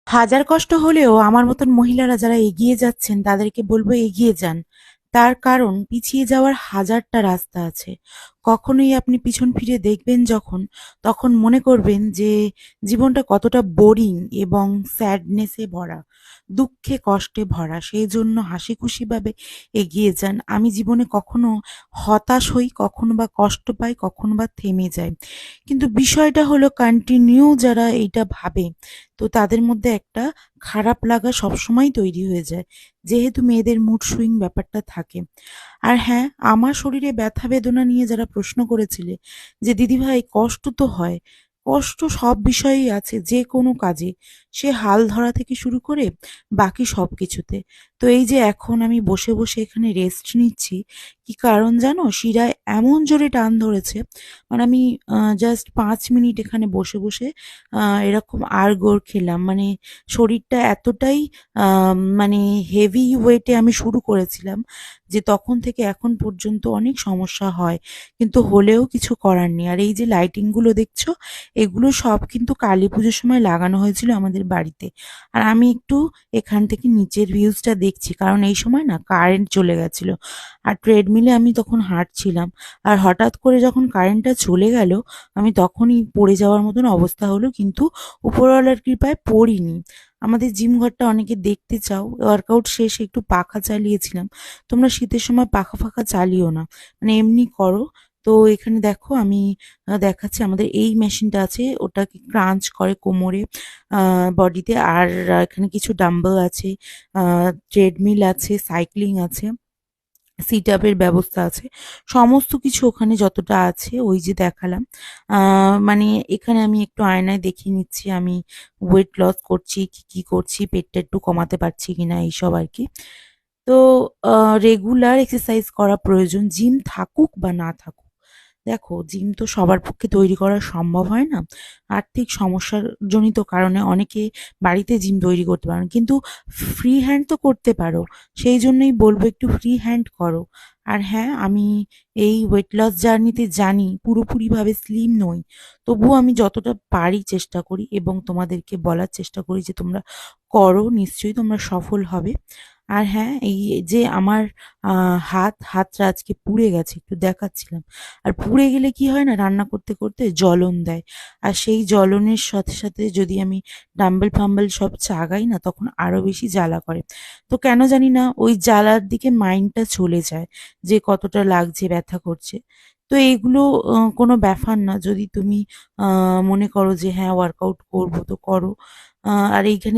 হাজার কষ্ট হলেও আমার মতন মহিলারা যারা এগিয়ে যাচ্ছেন তাদেরকে বলবো এগিয়ে যান। তার কারণ পিছিয়ে যাওয়ার হাজারটা রাস্তা আছে। কখনোই আপনি পিছন ফিরে দেখবেন যখন, তখন মনে করবেন যে জীবনটা কতটা বোরিং এবং স্যাডনেসে ভরা, দুঃখে কষ্টে ভরা। সেই জন্য হাসিখুশিভাবে এগিয়ে যান। আমি জীবনে কখনো হতাশ হই, কখনো বা কষ্ট পাই, কখনো বা থেমে যাই। কিন্তু বিষয়টা হলো কন্টিনিউ যারা এইটা ভাবে, তো তাদের মধ্যে একটা খারাপ লাগা সবসময় তৈরি হয়ে যায়। যেহেতু মেয়েদের মুড সুইং ব্যাপারটা থাকে। আর হ্যাঁ, আমার শরীরে ব্যথা বেদনা নিয়ে যারা প্রশ্ন করেছিলে যে দিদিভাই কষ্ট তো হয়, কষ্ট সব বিষয়েই আছে, যে কোনো কাজে, সে হাল ধরা থেকে শুরু করে বাকি সব কিছুতে। তো এই যে এখন আমি বসে বসে এখানে রেস্ট নিচ্ছি, কি কারণ জানো? শিরায় এমন জোরে টান ধরেছে, মানে আমি জাস্ট 5 মিনিট এখানে বসে বসে এরকম আড়গোড় খেলাম। মানে শরীরটা এতটাই মানে হেভি ওয়েটে আমি শুরু করেছিলাম যে তখন থেকে এখন পর্যন্ত অনেক সমস্যা হয়। কিন্তু হলেও কিছু করার নেই। আর এই যে লাইটিং গুলো দেখছো, এগুলো সব কিন্তু কালী পুজোর সময় লাগানো হয়েছিল আমাদের বাড়িতে। আর আমি একটু এখান থেকে নিচের ভিউজটা দেখছি, কারণ এই সময় না কারেন্ট চলে গেছিল। আর ট্রেডমিলে আমি তখন হাঁটছিলাম। আর হঠাৎ করে যখন কারেন্টটা চলে গেল, আমি তখনই পড়ে যাওয়ার মতন অবস্থা হলো, কিন্তু উপরওয়ালার কৃপায় পড়িনি। আমাদের জিম ঘরটা অনেকে দেখতে চাও, ওয়ার্কআউট শেষে একটু পাখা চালিয়েছিলাম। তোমরা শীতের সময় পাখা ফাঁকা চালিও না, মানে এমনি করো। তো এখানে দেখো আমি দেখাচ্ছি, আমাদের এই মেশিনটা আছে, ওটাকে ক্রাঞ্চ করে কোমরে, বডিতে। আর এখানে কিছু ডাম্বেল আছে, ট্রেডমিল আছে, সাইক্লিং আছে, সিট আপের ব্যবস্থা আছে। সমস্ত কিছু ওখানে যতটা আছে ওই যে দেখালাম। মানে এখানে আমি একটু আয়নায় দেখিয়ে নিচ্ছি আমি ওয়েট লস করছি, কি করছি, পেটটা একটু কমাতে পারছি কিনা, এইসব আর কি। তো রেগুলার এক্সারসাইজ করা প্রয়োজন, জিম থাকুক বা না থাকুক। দেখো, জিম তো সবার পক্ষে তৈরি করা সম্ভব হয় না। আর্থিক সমস্যার জনিত কারণে অনেকে বাড়িতে জিম তৈরি করতে পারে না। কিন্তু ফ্রি হ্যান্ড তো করতে পারো। সেই জন্যই বলবো একটু ফ্রি হ্যান্ড করো। আর হ্যাঁ, আমি এই ওয়েট লস জার্নিতে জানি পুরোপুরিভাবে স্লিম নই। তবুও আমি যতটা পারি চেষ্টা করি এবং তোমাদেরকে বলার চেষ্টা করি যে তোমরা করো, নিশ্চয়ই তোমরা সফল হবে। আর হ্যাঁ, এই যে আমার হাতটা আজকে পুড়ে গেছে, একটু দেখাচ্ছিলাম। আর পুড়ে গেলে কি হয় না, রান্না করতে করতে জ্বলন দেয়। আর সেই জ্বলনের সাথে সাথে যদি আমি ডাম্বেল ফাম্বেল সব চাগাই না, তখন আরো বেশি জ্বালা করে। তো কেন জানি না ওই জ্বালার দিকে মাইন্ডটা চলে যায় যে কতটা লাগছে, ব্যথা করছে। তো এইগুলো কোনো ব্যাপার না, যদি তুমি মনে করো যে হ্যাঁ ওয়ার্কআউট করবো তো করো। আর এইখানে